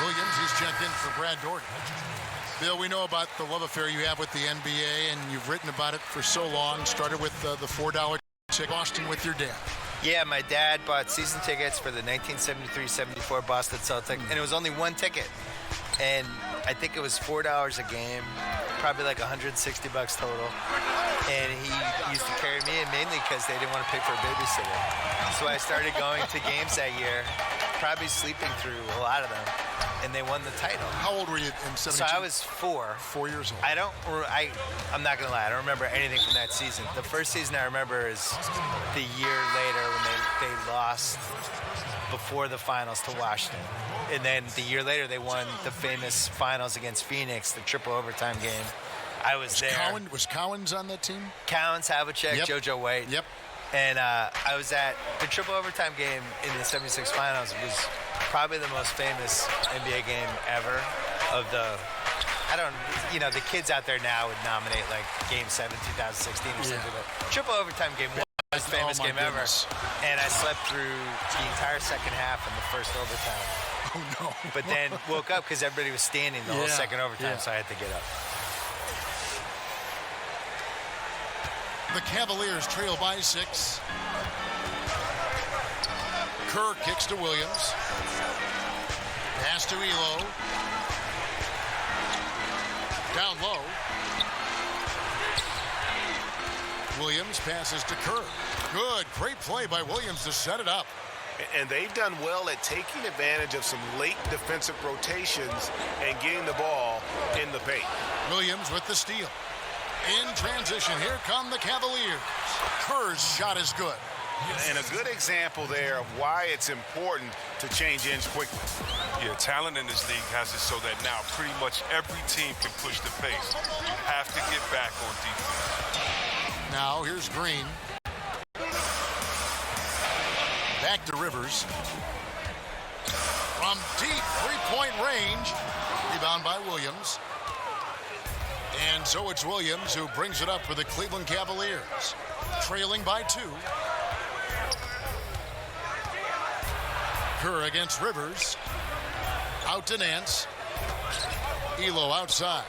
Williams, he's checked in for Brad Dorton. Bill, we know about the love affair you have with the NBA, and you've written about it for so long. Started with the $4 ticket Boston with your dad. Yeah, my dad bought season tickets for the 1973-74 Boston Celtics, and it was only one ticket. And I think it was $4 a game, probably like $160 total. And he used to carry me in mainly because they didn't want to pay for a babysitter. So I started going to games that year, probably sleeping through a lot of them, and they won the title. How old were you in 72? So I was 4. 4 years old. I'm not gonna lie, I don't remember anything from that season. The first season I remember is the year later when they lost before the finals to Washington. And then the year later they won the famous finals against Phoenix, the triple overtime game. I was there. Was Cowens on that team? Cowens, Havlicek, Yep. JoJo White. Yep. And I was at the triple overtime game in the 76 finals. It was probably the most famous NBA game ever of the, the kids out there now would nominate like Game 7, 2016 or something. But triple overtime game was the famous game ever. And I slept through the entire second half and the first overtime. Oh, no. But then woke up because everybody was standing the whole second overtime, so I had to get up. The Cavaliers trail by 6. Kerr kicks to Williams. Pass to Elo. Down low. Williams passes to Kerr. Good, great play by Williams to set it up. And they've done well at taking advantage of some late defensive rotations and getting the ball in the paint. Williams with the steal. In transition, here come the Cavaliers. Kerr's shot is good. And a good example there of why it's important to change ends quickly. Yeah, talent in this league has it so that now pretty much every team can push the pace. You have to get back on defense. Now here's Green. Back to Rivers. From deep three-point range. Rebound by Williams. And so it's Williams who brings it up for the Cleveland Cavaliers. Trailing by 2. Kerr against Rivers. Out to Nance. Elo outside.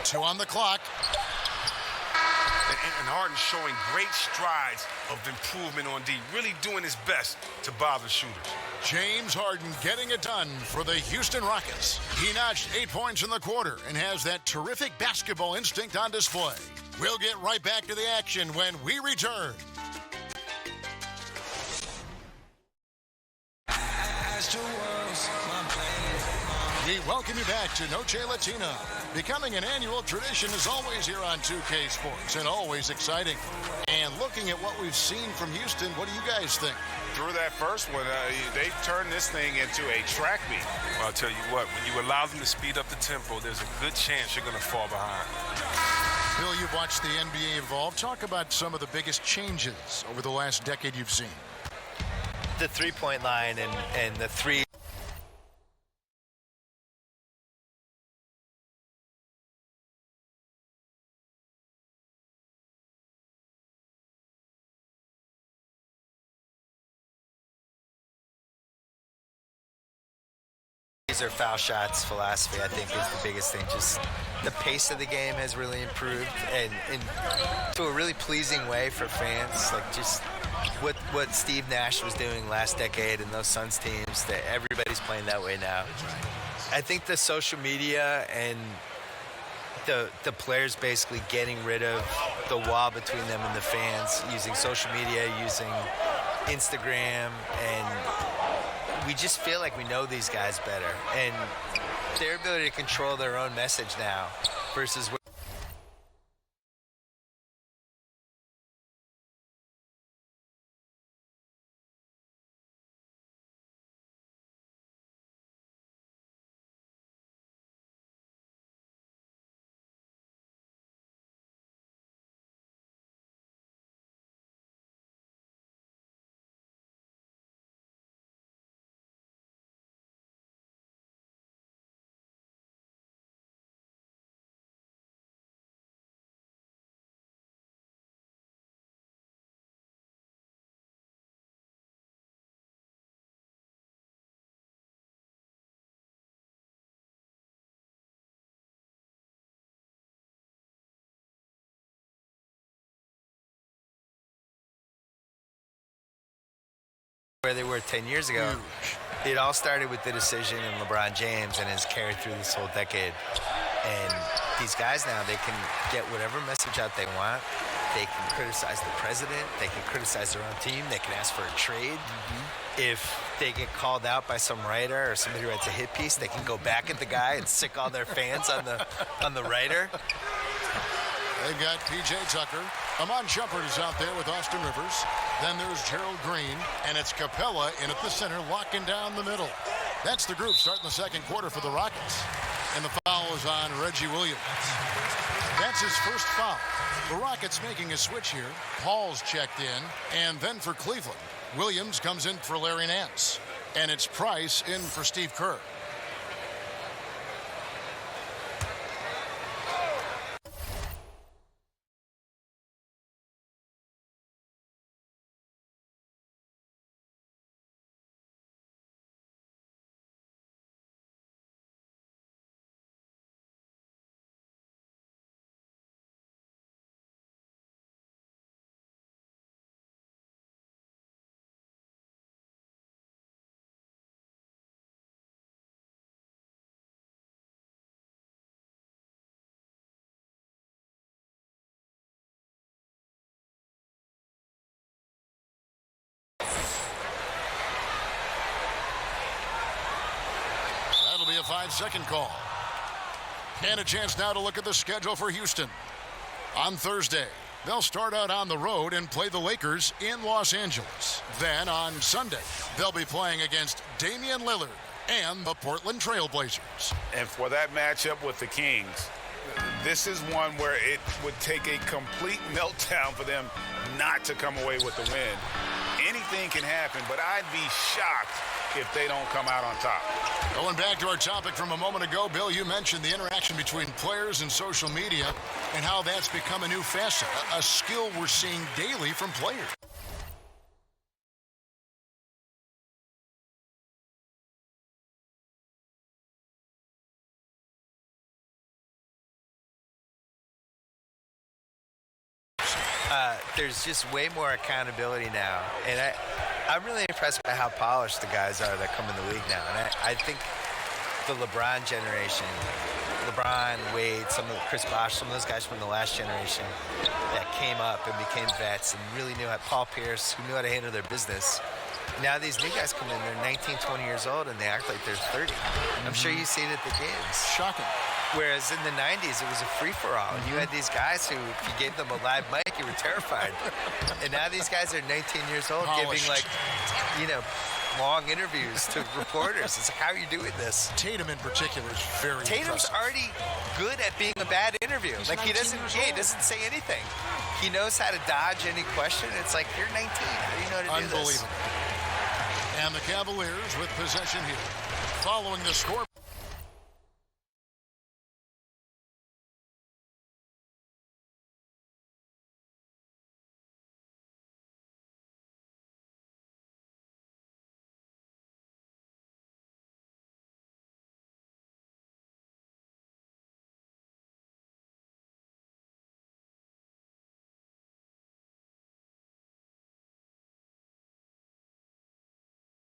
2 on the clock. And Harden showing great strides of improvement on D, really doing his best to bother shooters. James Harden getting it done for the Houston Rockets. He notched 8 points in the quarter and has that terrific basketball instinct on display. We'll get right back to the action when we return. We welcome you back to Noche Latina. Becoming an annual tradition is always here on 2K Sports and always exciting. And looking at what we've seen from Houston, what do you guys think? Through that first one, they've turned this thing into a track meet. Well, I'll tell you what, when you allow them to speed up the tempo, there's a good chance you're going to fall behind. Bill, you've watched the NBA evolve. Talk about some of the biggest changes over the last decade you've seen. The three-point line and the three. These are foul shots philosophy, I think, is the biggest thing. Just the pace of the game has really improved and to a really pleasing way for fans. Like just what Steve Nash was doing last decade in those Suns teams, that everybody's playing that way now. I think the social media and the players basically getting rid of the wall between them and the fans, using social media, using Instagram, and we just feel like we know these guys better, and their ability to control their own message now versus where they were 10 years ago. It all started with the decision in LeBron James and has carried through this whole decade. And these guys now, they can get whatever message out they want. They can criticize the president. They can criticize their own team. They can ask for a trade. If they get called out by some writer or somebody who writes a hit piece, they can go back at the guy and sick all their fans on the writer. They've got P.J. Tucker. Amon Shumpert is out there with Austin Rivers. Then there's Gerald Green, and it's Capella in at the center, locking down the middle. That's the group starting the second quarter for the Rockets. And the foul is on Reggie Williams. That's his first foul. The Rockets making a switch here. Paul's checked in, and then for Cleveland, Williams comes in for Larry Nance. And it's Price in for Steve Kerr. That'll be a 5-second call. And a chance now to look at the schedule for Houston. On Thursday, they'll start out on the road and play the Lakers in Los Angeles. Then on Sunday, they'll be playing against Damian Lillard and the Portland Trail Blazers. And for that matchup with the Kings, this is one where it would take a complete meltdown for them not to come away with the win. Anything can happen, but I'd be shocked if they don't come out on top. Going back to our topic from a moment ago, Bill, you mentioned the interaction between players and social media and how that's become a new facet, a skill we're seeing daily from players. There's just way more accountability now, and I'm really impressed by how polished the guys are that come in the league now. And I think the LeBron generation, LeBron, Wade, Chris Bosh, some of those guys from the last generation that came up and became vets and really knew how, Paul Pierce, who knew how to handle their business. Now these new guys come in, they're 19, 20 years old, and they act like they're 30. I'm sure you see it at the games. Shocking. Whereas in the 90s, it was a free-for-all. And you had these guys who, if you gave them a live mic, you were terrified. And now these guys are 19 years old giving, long interviews to reporters. It's like, how are you doing this? Tatum in particular is very Tatum's impressive. already good at being a bad interview. He doesn't say anything. He knows how to dodge any question. It's like, you're 19. How do you know how to do this? Unbelievable. And the Cavaliers with possession here. Following the score.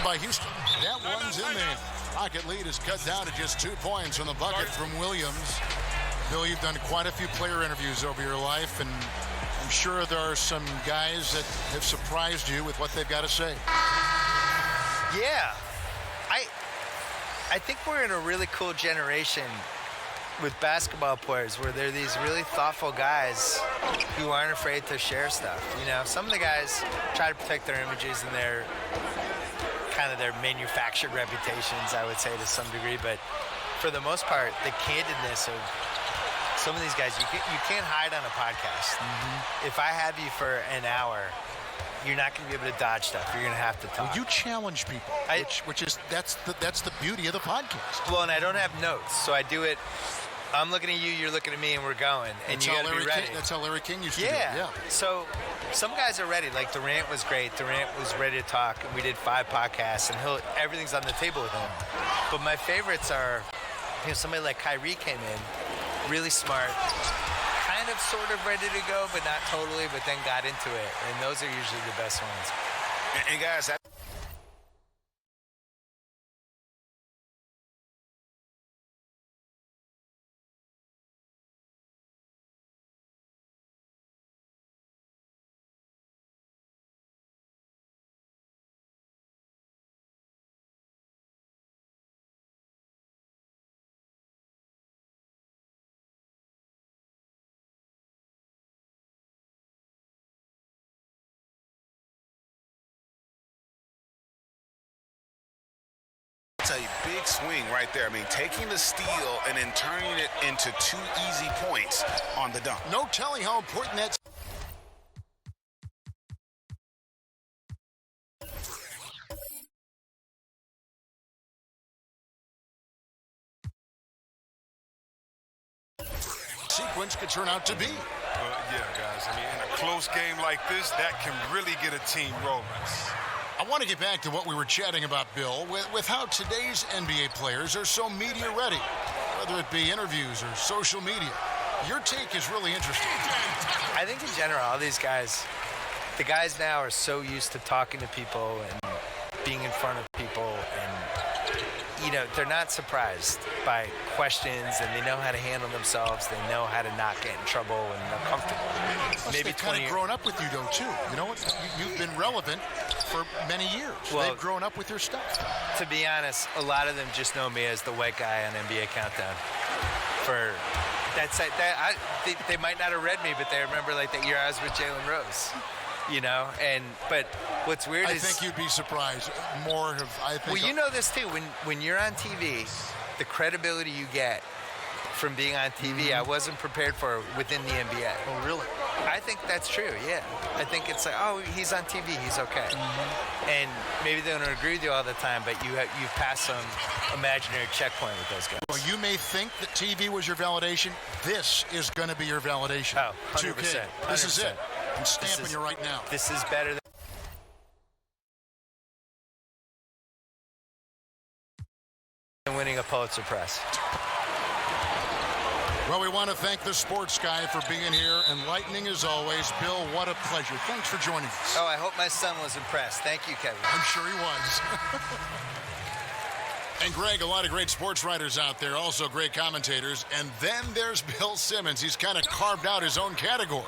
By Houston. That one's in there. Rocket lead is cut down to just 2 points on the bucket from Williams. Bill, you've done quite a few player interviews over your life, and I'm sure there are some guys that have surprised you with what they've got to say. Yeah. I think we're in a really cool generation with basketball players where they're these really thoughtful guys who aren't afraid to share stuff. You know, some of the guys try to protect their images and their manufactured reputations, I would say, to some degree, but for the most part, the candidness of some of these guys, you can't hide on a podcast. If I have you for an hour, you're not going to be able to dodge stuff. You're going to have to talk. Well, you challenge people, that's the beauty of the podcast. Well, and I don't have notes, so I do it. I'm looking at you, you're looking at me, and we're going. And That's you got to be ready. That's how Larry King used to do it. Yeah. So some guys are ready. Like Durant was great. Durant was ready to talk, and we did 5 podcasts, and everything's on the table with him. But my favorites are, somebody like Kyrie came in, really smart, kind of sort of ready to go, but not totally, but then got into it. And those are usually the best ones. And guys, It's a big swing right there. I mean, taking the steal and then turning it into 2 easy points on the dunk. No telling how important that sequence could turn out to be. Yeah, guys. I mean, in a close game like this, that can really get a team rolling. I want to get back to what we were chatting about, Bill, with how today's NBA players are so media ready, whether it be interviews or social media. Your take is really interesting. I think in general, all these guys, the guys now are so used to talking to people and being in front of people, and, you know, they're not surprised by questions, and they know how to handle themselves. They know how to not get in trouble, and they're comfortable. Plus, Maybe they've kind of grown up with you, though, too. You know what? You've been relevant for many years. Well, they've grown up with your stuff. To be honest, a lot of them just know me as the white guy on NBA Countdown. They might not have read me, but they remember like that year I was with Jalen Rose, you know. But what's weird is I think you'd be surprised. More have I think. Well, you know this too. When you're on TV, the credibility you get from being on TV, I wasn't prepared for within the NBA. Oh, really? I think that's true, yeah. I think it's like, oh, he's on TV, he's okay. And maybe they don't agree with you all the time, but you've passed some imaginary checkpoint with those guys. Well, you may think that TV was your validation. This is going to be your validation. Oh, 100%. 2K. This is it. I'm stamping you right now. This is better than winning a Pulitzer Prize. Well, we want to thank the sports guy for being here. Enlightening as always. Bill, what a pleasure. Thanks for joining us. Oh, I hope my son was impressed. Thank you, Kevin. I'm sure he was. And Greg, a lot of great sports writers out there, also great commentators. And then there's Bill Simmons. He's kind of carved out his own category.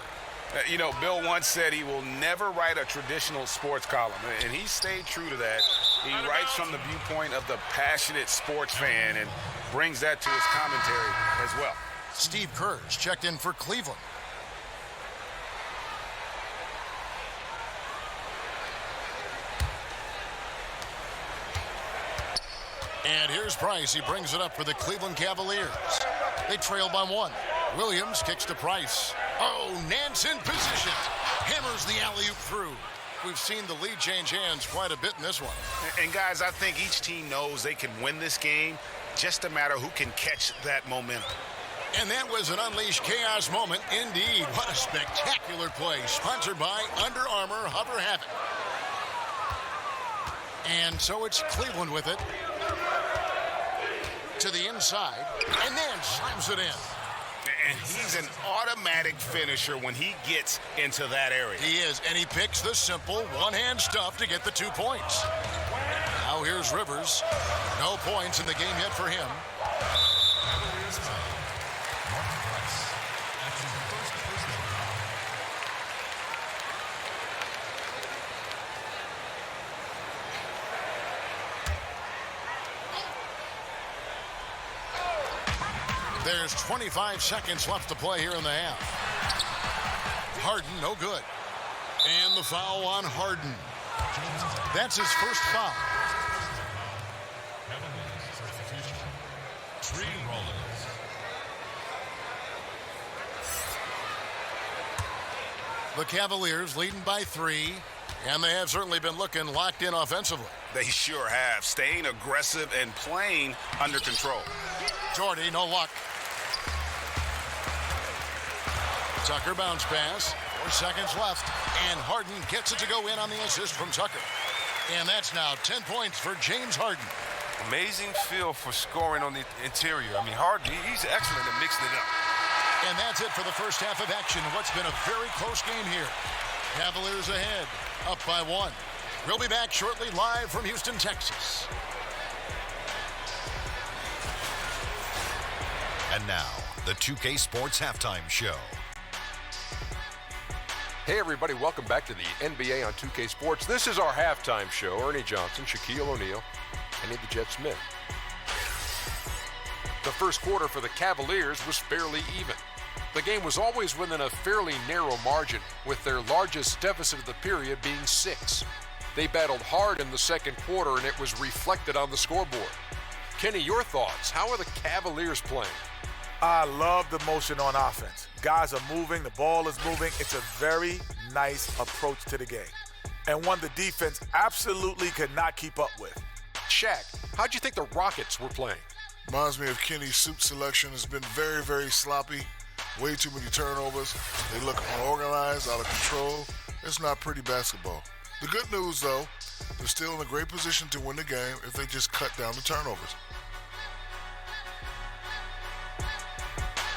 You know, Bill once said he will never write a traditional sports column, and he stayed true to that. He writes from the viewpoint of the passionate sports fan and brings that to his commentary as well. Steve Kerr's checked in for Cleveland. And here's Price. He brings it up for the Cleveland Cavaliers. They trail by 1. Williams kicks to Price. Oh, Nance in position. Hammers the alley-oop through. We've seen the lead change hands quite a bit in this one. And guys, I think each team knows they can win this game. Just a matter who can catch that momentum. And that was an unleashed chaos moment indeed. What a spectacular play. Sponsored by Under Armour Hover Havoc. And so it's Cleveland with it. To the inside. And then slams it in. And he's an automatic finisher when he gets into that area. He is, and he picks the simple one-hand stuff to get the 2 points. Now here's Rivers. No points in the game yet for him. There's 25 seconds left to play here in the half. Harden, no good. And the foul on Harden. That's his first foul. The Cavaliers leading by 3, and they have certainly been looking locked in offensively. They sure have, staying aggressive and playing under control. Jordy, no luck. Tucker bounce pass. 4 seconds left. And Harden gets it to go in on the assist from Tucker. And that's now 10 points for James Harden. Amazing feel for scoring on the interior. I mean, Harden, he's excellent at mixing it up. And that's it for the first half of action. What's been a very close game here. Cavaliers ahead, up by 1. We'll be back shortly live from Houston, Texas. And now, the 2K Sports Halftime Show. Hey everybody, welcome back to the NBA on 2K Sports. This is our halftime show. Ernie Johnson, Shaquille O'Neal, Kenny the Jet Smith. The first quarter for the Cavaliers was fairly even. The game was always within a fairly narrow margin, with their largest deficit of the period being 6. They battled hard in the second quarter, and it was reflected on the scoreboard. Kenny, your thoughts? How are the Cavaliers playing? I love the motion on offense. Guys are moving, the ball is moving. It's a very nice approach to the game, and one the defense absolutely could not keep up with. Shaq, how'd you think the Rockets were playing? Reminds me of Kenny's suit selection. Has been very, very sloppy. Way too many turnovers. They look unorganized, out of control. It's not pretty basketball. The good news, though, they're still in a great position to win the game if they just cut down the turnovers.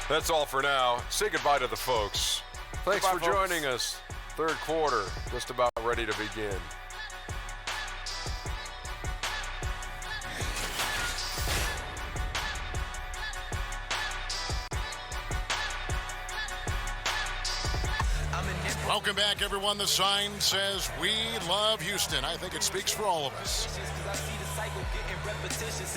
That's all for now. Say goodbye to the folks. Thanks Goodbye, for joining us. Third quarter, just about ready to begin. Welcome back, everyone. The sign says, "We love Houston." I think it speaks for all of us.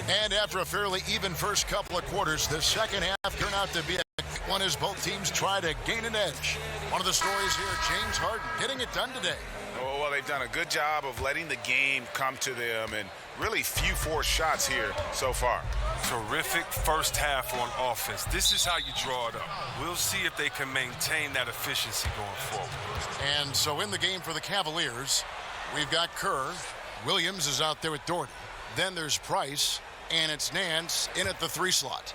And after a fairly even first couple of quarters, the second half turned out to be a one as both teams try to gain an edge. One of the stories here, James Harden getting it done today. Oh, well, they've done a good job of letting the game come to them, and really few forced shots here so far. Terrific first half on offense. This is how you draw it up. We'll see if they can maintain that efficiency going forward. And so in the game for the Cavaliers, we've got Kerr. Williams is out there with Doherty. Then there's Price, and it's Nance in at the 3 slot.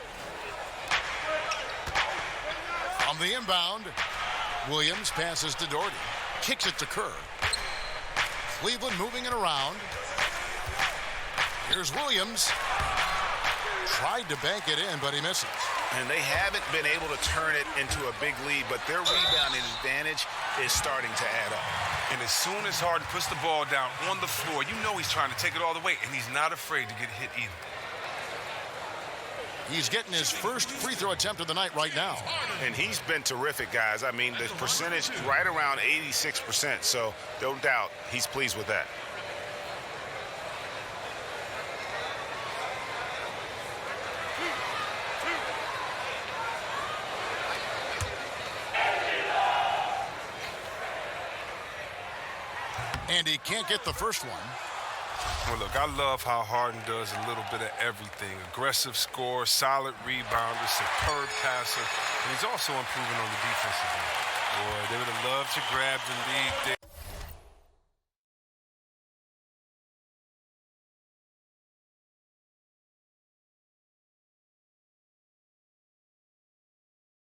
On the inbound, Williams passes to Doherty. Kicks it to Kerr. Cleveland moving it around. Here's Williams. Tried to bank it in, but he misses. And they haven't been able to turn it into a big lead, but their rebounding advantage is starting to add up. And as soon as Harden puts the ball down on the floor, you know he's trying to take it all the way, and he's not afraid to get hit either. He's getting his first free throw attempt of the night right now. And he's been terrific, guys. I mean, the percentage right around 86%, so no doubt he's pleased with that. And he can't get the first one. Well, look, I love how Harden does a little bit of everything. Aggressive scorer, solid rebounder, superb passer, and he's also improving on the defensive end. Boy, they would have loved to grab the lead